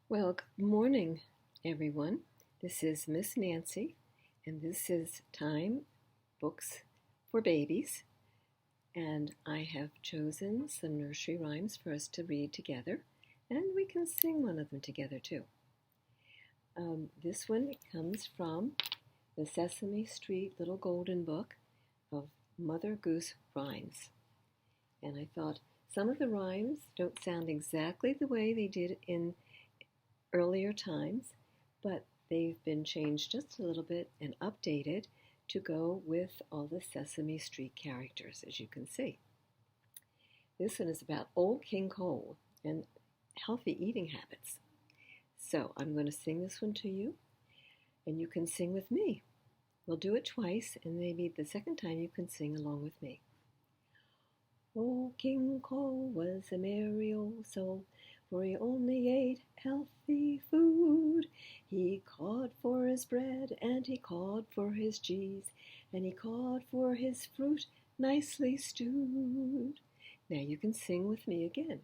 Well, good morning, everyone. This is Miss Nancy, and this is Time Books for Babies. And I have chosen some nursery rhymes for us to read together, and we can sing one of them together too. This one comes from the Sesame Street Little Golden Book of Mother Goose Rhymes. And I thought some of the rhymes don't sound exactly the way they did in earlier times, but they've been changed just a little bit and updated to go with all the Sesame Street characters, as you can see. This one is about Old King Cole and healthy eating habits. So I'm going to sing this one to you, and you can sing with me. We'll do it twice, and maybe the second time you can sing along with me. Old King Cole was a merry old soul, for he only ate healthy food. He cawed for his bread, and he cawed for his cheese, and he cawed for his fruit nicely stewed. Now you can sing with me again.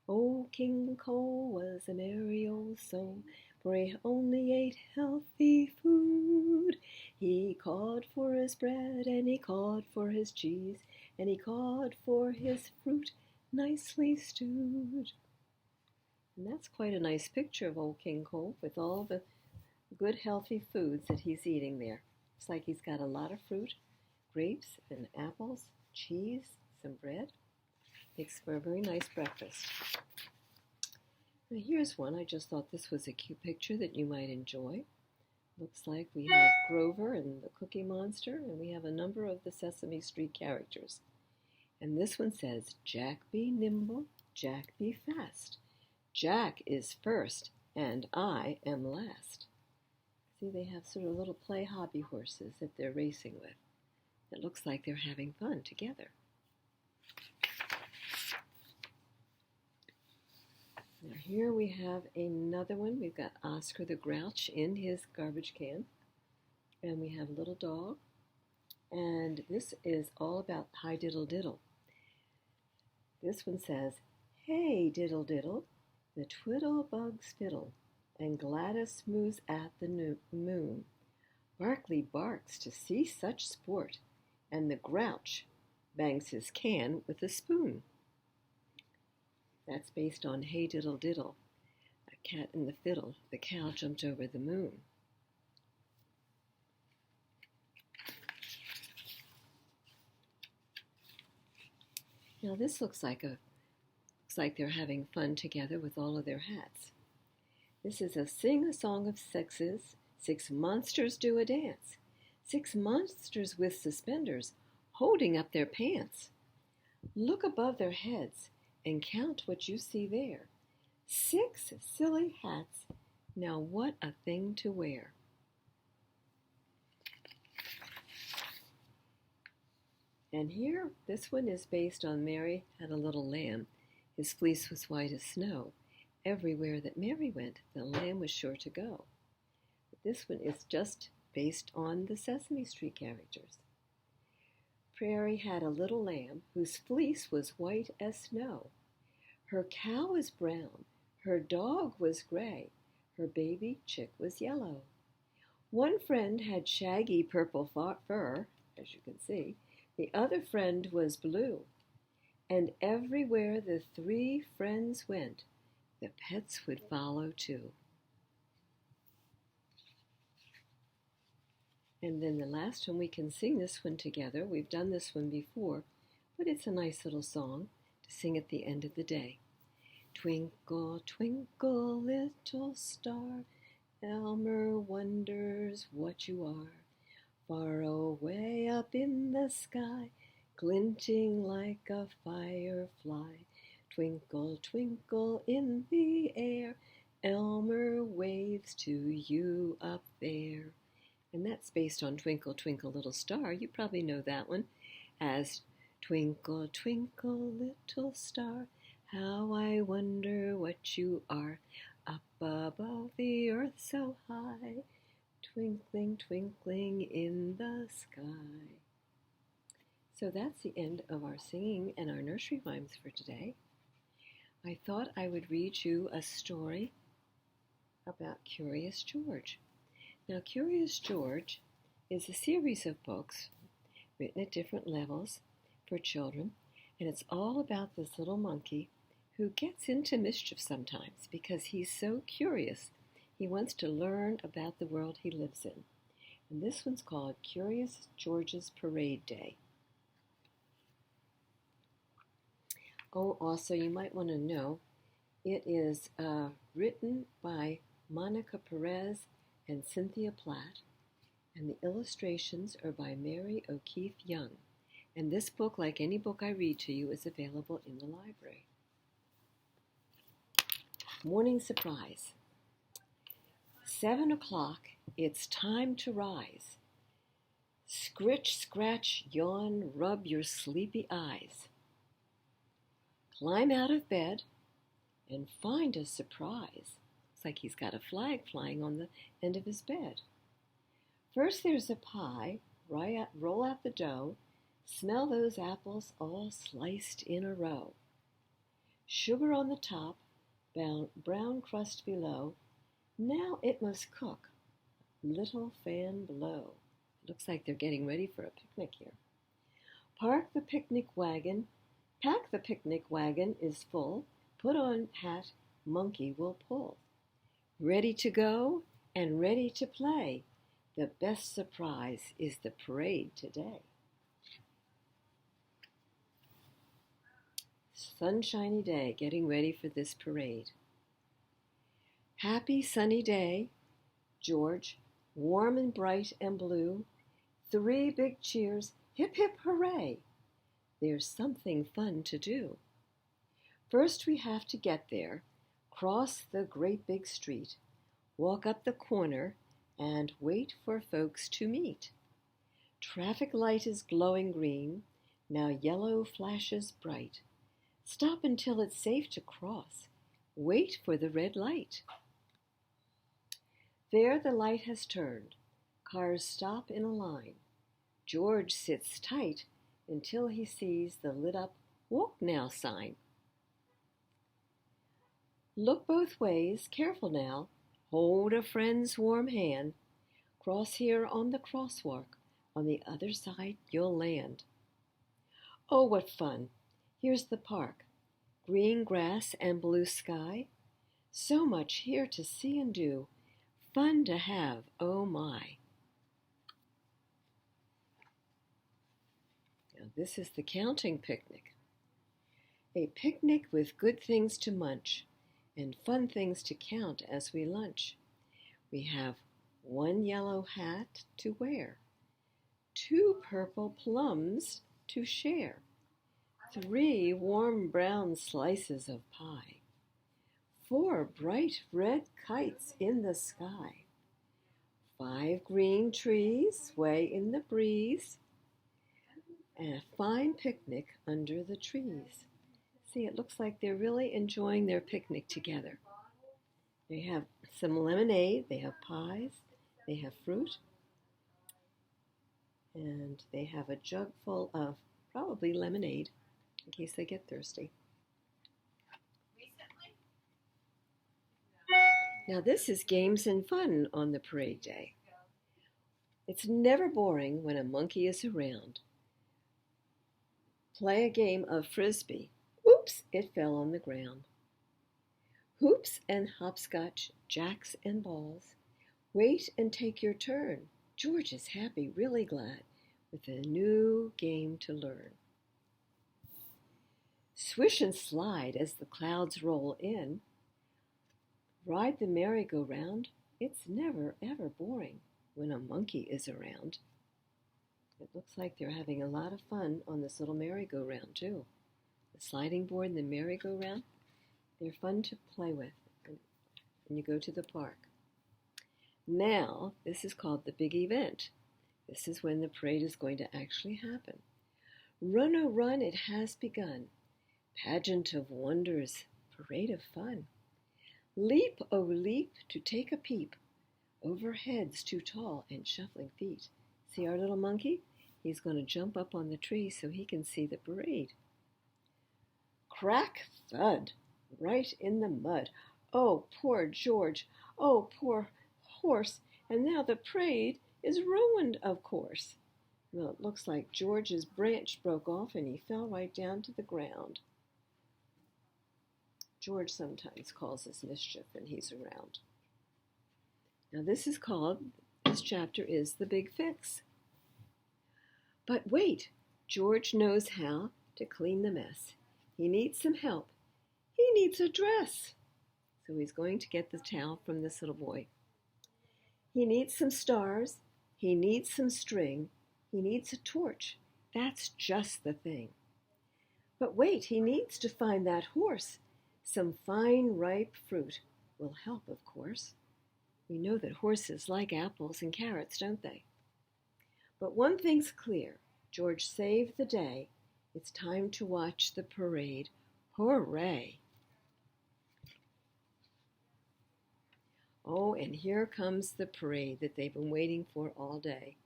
Old King Cole was a merry old soul, for he only ate healthy food. He cawed for his bread, and he cawed for his cheese, and he cawed for his fruit nicely stewed. And that's quite a nice picture of Old King Cole with all the good healthy foods that he's eating there. It's like he's got a lot of fruit, grapes and apples, cheese, some bread. Makes for a very nice breakfast. Now here's one. I just thought this was a cute picture that you might enjoy. Looks like we have Grover and the Cookie Monster, and we have a number of the Sesame Street characters. And this one says, Jack be nimble, Jack be fast. Jack is first, and I am last. See, they have sort of little play hobby horses that they're racing with. It looks like they're having fun together. Now here we have another one. We've got Oscar the Grouch in his garbage can. And we have a little dog. And this is all about Hi Diddle Diddle. This one says, Hey Diddle Diddle, the twiddle bugs fiddle, and Gladys moves at the moon. Barkley barks to see such sport, and the Grouch bangs his can with a spoon. That's based on Hey Diddle Diddle, a cat and the fiddle. The cow jumped over the moon. Now this looks like they're having fun together with all of their hats. This is a sing a song of sexes. 6 monsters do a dance. 6 monsters with suspenders holding up their pants. Look above their heads and count what you see there. 6 silly hats. Now what a thing to wear. And here, this one is based on Mary Had a Little Lamb. His fleece was white as snow. Everywhere that Mary went, the lamb was sure to go. But this one is just based on the Sesame Street characters. Prairie had a little lamb whose fleece was white as snow. Her cow was brown, her dog was gray, her baby chick was yellow. One friend had shaggy purple fur, as you can see. The other friend was blue. And everywhere the 3 friends went, the pets would follow too. And then the last one, we can sing this one together. We've done this one before, but it's a nice little song to sing at the end of the day. Twinkle, twinkle, little star, Elmer wonders what you are. Far away up in the sky, glinting like a firefly. Twinkle, twinkle in the air, Elmer waves to you up there. And that's based on Twinkle, Twinkle, Little Star. You probably know that one as Twinkle, twinkle, little star, how I wonder what you are, up above the earth so high, twinkling, twinkling in the sky. So that's the end of our singing and our nursery rhymes for today. I thought I would read you a story about Curious George. Now, Curious George is a series of books written at different levels for children, and it's all about this little monkey who gets into mischief sometimes because he's so curious. He wants to learn about the world he lives in. And this one's called Curious George's Parade Day. Oh, also, you might want to know, it is written by Monica Perez and Cynthia Platt, and the illustrations are by Mary O'Keefe Young. And this book, like any book I read to you, is available in the library. Morning Surprise. 7 o'clock, it's time to rise. Scritch, scratch, yawn, rub your sleepy eyes. Climb out of bed and find a surprise. It's like he's got a flag flying on the end of his bed. First there's a pie, roll out the dough, smell those apples all sliced in a row. Sugar on the top, brown crust below, now it must cook, little fan blow. Looks like they're getting ready for a picnic here. Park the picnic wagon, pack the picnic wagon is full, put on hat, monkey will pull. Ready to go and ready to play. The best surprise is the parade today. Sunshiny day, getting ready for this parade. Happy sunny day, George, warm and bright and blue. 3 big cheers, hip hip hooray. There's something fun to do. First we have to get there, cross the great big street, walk up the corner, and wait for folks to meet. Traffic light is glowing green, now yellow flashes bright. Stop until it's safe to cross. Wait for the red light. There the light has turned. Cars stop in a line. George sits tight until he sees the lit up "Walk Now" sign. Look both ways, careful now. Hold a friend's warm hand. Cross here on the crosswalk. On the other side you'll land. Oh, what fun! Here's the park. Green grass and blue sky. So much here to see and do. Fun to have, oh my. Now this is the counting picnic. A picnic with good things to munch and fun things to count as we lunch. We have 1 yellow hat to wear, 2 purple plums to share, 3 warm brown slices of pie, 4 bright red kites in the sky, 5 green trees sway in the breeze, and a fine picnic under the trees. See, it looks like they're really enjoying their picnic together. They have some lemonade, they have pies, they have fruit, and they have a jug full of probably lemonade in case they get thirsty. Now this is games and fun on the parade day. It's never boring when a monkey is around. Play a game of frisbee. Oops, it fell on the ground. Hoops and hopscotch, jacks and balls. Wait and take your turn. George is happy, really glad, with a new game to learn. Swish and slide as the clouds roll in. Ride the merry-go-round. It's never, ever boring when a monkey is around. It looks like they're having a lot of fun on this little merry-go-round, too. The sliding board and the merry-go-round, they're fun to play with when you go to the park. Now, this is called the big event. This is when the parade is going to actually happen. Run, oh run, it has begun. Pageant of wonders, parade of fun. Leap, oh leap, to take a peep. Over heads too tall and shuffling feet. See our little monkey? He's going to jump up on the tree so he can see the parade. Crack, thud, right in the mud. Oh, poor George! Oh, poor horse! And now the parade is ruined, of course. Well, it looks like George's branch broke off and he fell right down to the ground. George sometimes causes mischief when he's around. Now this chapter is The Big Fix. But wait, George knows how to clean the mess. He needs some help. He needs a dress. So he's going to get the towel from this little boy. He needs some stars. He needs some string. He needs a torch. That's just the thing. But wait, he needs to find that horse. Some fine, ripe fruit will help, of course. We know that horses like apples and carrots, don't they? But one thing's clear. George saved the day. It's time to watch the parade. Hooray! Oh, and here comes the parade that they've been waiting for all day.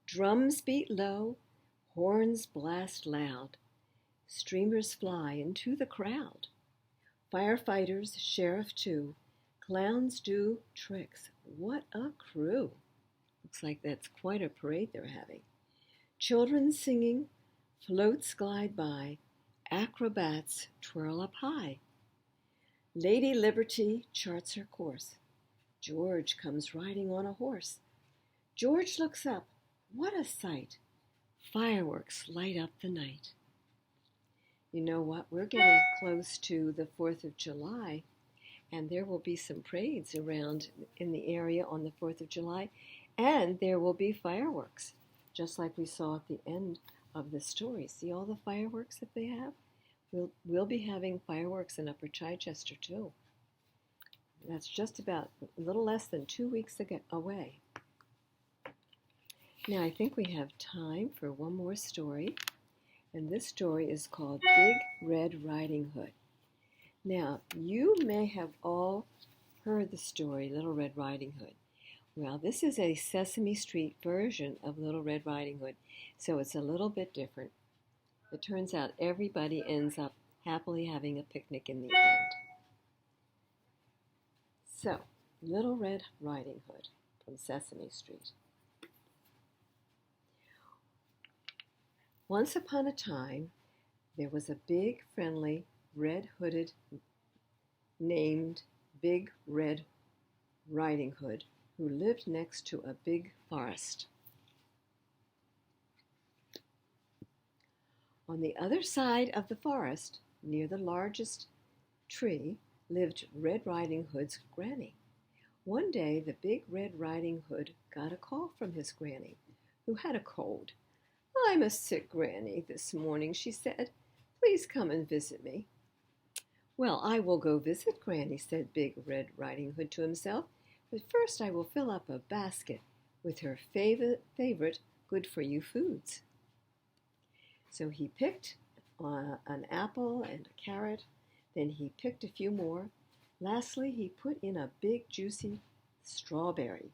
Drums beat low, horns blast loud. Streamers fly into the crowd. Firefighters, sheriff too. Clowns do tricks. What a crew! Looks like that's quite a parade they're having. Children singing, floats glide by, acrobats twirl up high. Lady Liberty charts her course. George comes riding on a horse. George looks up. What a sight! Fireworks light up the night. You know what? We're getting close to the 4th of July, and there will be some parades around in the area on the 4th of July, and there will be fireworks, just like we saw at the end of the story. See all the fireworks that they have? We'll be having fireworks in Upper Chichester, too. That's just about a little less than 2 weeks away. Now, I think we have time for one more story, and this story is called Big Red Riding Hood. Now, you may have all heard the story, Little Red Riding Hood. Well, this is a Sesame Street version of Little Red Riding Hood, so it's a little bit different. It turns out everybody ends up happily having a picnic in the end. So, Little Red Riding Hood from Sesame Street. Once upon a time, there was a big, friendly, red-hooded named Big Red Riding Hood who lived next to a big forest. On the other side of the forest, near the largest tree, lived Red Riding Hood's granny. One day, the Big Red Riding Hood got a call from his granny, who had a cold. "I'm a sick granny this morning," she said. "Please come and visit me." "Well, I will go visit Granny," said Big Red Riding Hood to himself, "but first I will fill up a basket with her favorite good-for-you foods." So he picked an apple and a carrot, then he picked a few more. Lastly, he put in a big, juicy strawberry.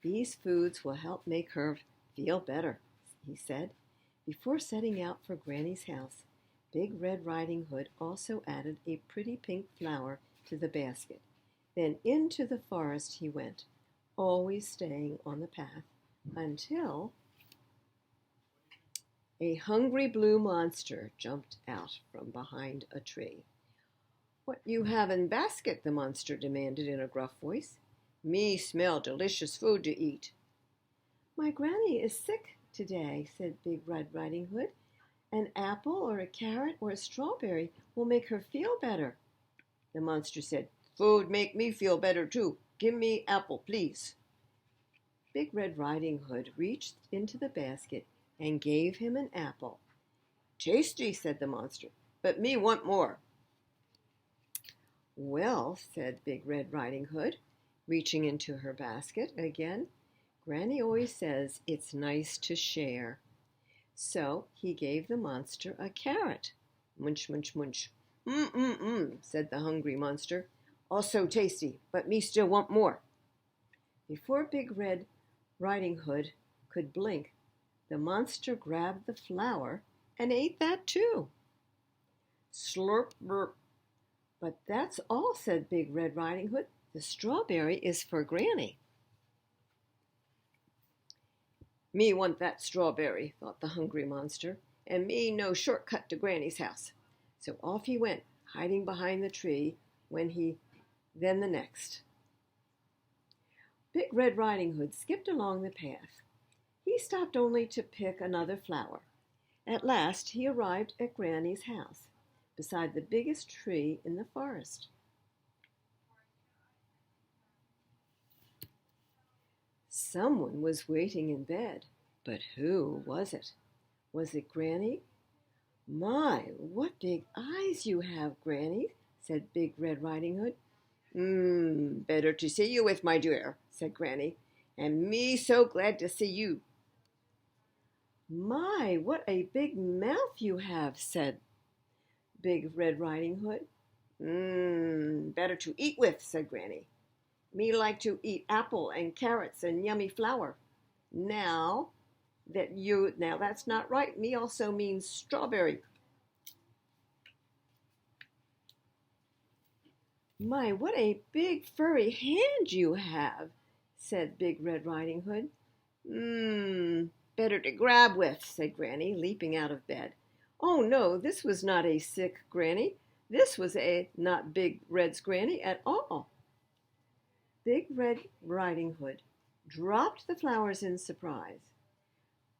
"These foods will help make her feel better," he said. Before setting out for Granny's house, Big Red Riding Hood also added a pretty pink flower to the basket. Then into the forest he went, always staying on the path, until a hungry blue monster jumped out from behind a tree. "What you have in basket?" the monster demanded in a gruff voice. "Me smell delicious food to eat." "My granny is sick today," said Big Red Riding Hood. "An apple or a carrot or a strawberry will make her feel better." The monster said, "Food make me feel better too. Give me apple, please." Big Red Riding Hood reached into the basket and gave him an apple. "Tasty," said the monster, "but me want more." "Well," said Big Red Riding Hood, reaching into her basket again, "Granny always says it's nice to share." So he gave the monster a carrot. "Munch, munch, munch." Said the hungry monster. "Also tasty, but me still want more." Before Big Red Riding Hood could blink, the monster grabbed the flower and ate that too. Slurp, burp. "But that's all," said Big Red Riding Hood. "The strawberry is for Granny." "Me want that strawberry," thought the hungry monster, "and me no shortcut to Granny's house." So off he went, hiding behind the tree then the next. Big Red Riding Hood skipped along the path. He stopped only to pick another flower. At last he arrived at Granny's house, beside the biggest tree in the forest. Someone was waiting in bed, but who was it? Was it Granny? "My, what big eyes you have, Granny," said Big Red Riding Hood. Better to see you with, my dear," said Granny, "and me so glad to see you." "My, what a big mouth you have," said Big Red Riding Hood. Better to eat with," said Granny. "Me like to eat apple and carrots and yummy flour. Now that's not right. Me also means strawberry." "My, what a big furry hand you have," said Big Red Riding Hood. Better to grab with," said Granny, leaping out of bed. Oh no, this was not a sick Granny. This was not Big Red's Granny at all. Big Red Riding Hood dropped the flowers in surprise.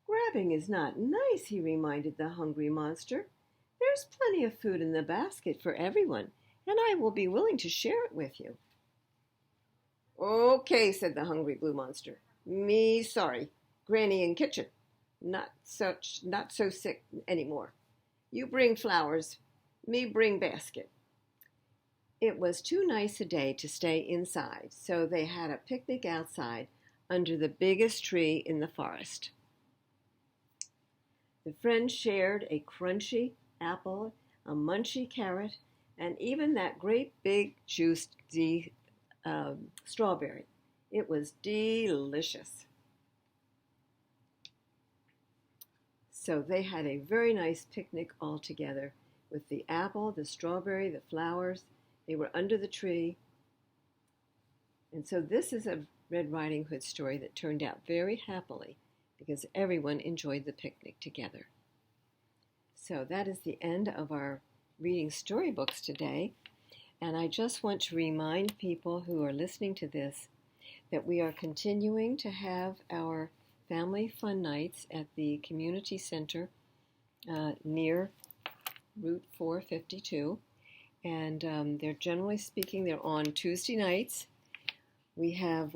"Grabbing is not nice," he reminded the hungry monster. "There's plenty of food in the basket for everyone, and I will be willing to share it with you." "Okay," said the hungry blue monster. "Me sorry. Granny in kitchen. Not so sick anymore. You bring flowers. Me bring basket." It was too nice a day to stay inside, so they had a picnic outside under the biggest tree in the forest. The friends shared a crunchy apple, a munchy carrot, and even that great big juicy strawberry. It was delicious. So they had a very nice picnic all together with the apple, the strawberry, the flowers. They were under the tree. And so this is a Red Riding Hood story that turned out very happily because everyone enjoyed the picnic together. So that is the end of our reading storybooks today. And I just want to remind people who are listening to this that we are continuing to have our family fun nights at the community center near Route 452. And they're generally speaking, they're on Tuesday nights. We have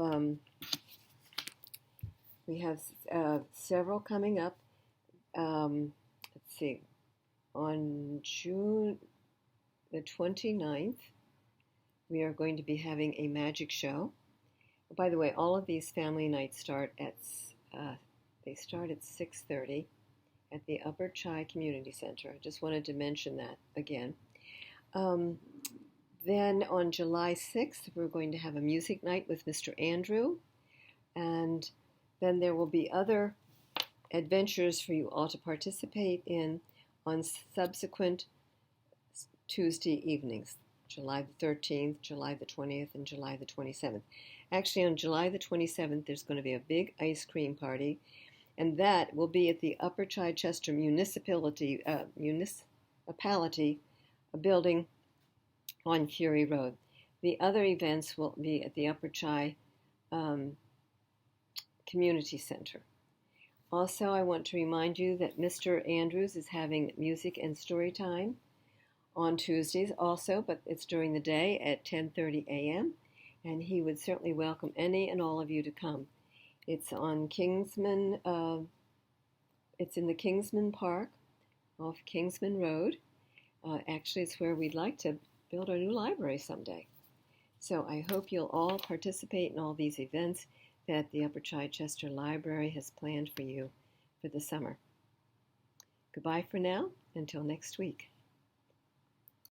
several coming up. Let's see, on June the 29th, we are going to be having a magic show. By the way, all of these family nights start at 6:30 at the Upper Chi Community Center. I just wanted to mention that again. Then on July 6th, we're going to have a music night with Mr. Andrew. And then there will be other adventures for you all to participate in on subsequent Tuesday evenings, July the 13th, July the 20th, and July the 27th. Actually, on July the 27th, there's going to be a big ice cream party, and that will be at the Upper Chichester Municipality building on Curie Road. The other events will be at the Upper Chi Community Center. Also, I want to remind you that Mr. Andrews is having music and story time on Tuesdays also, but it's during the day at 10:30 a.m., and he would certainly welcome any and all of you to come. It's on Kingsman, it's in the Kingsman Park off Kingsman Road. Actually, it's where we'd like to build our new library someday. So I hope you'll all participate in all these events that the Upper Chichester Library has planned for you for the summer. Goodbye for now, until next week.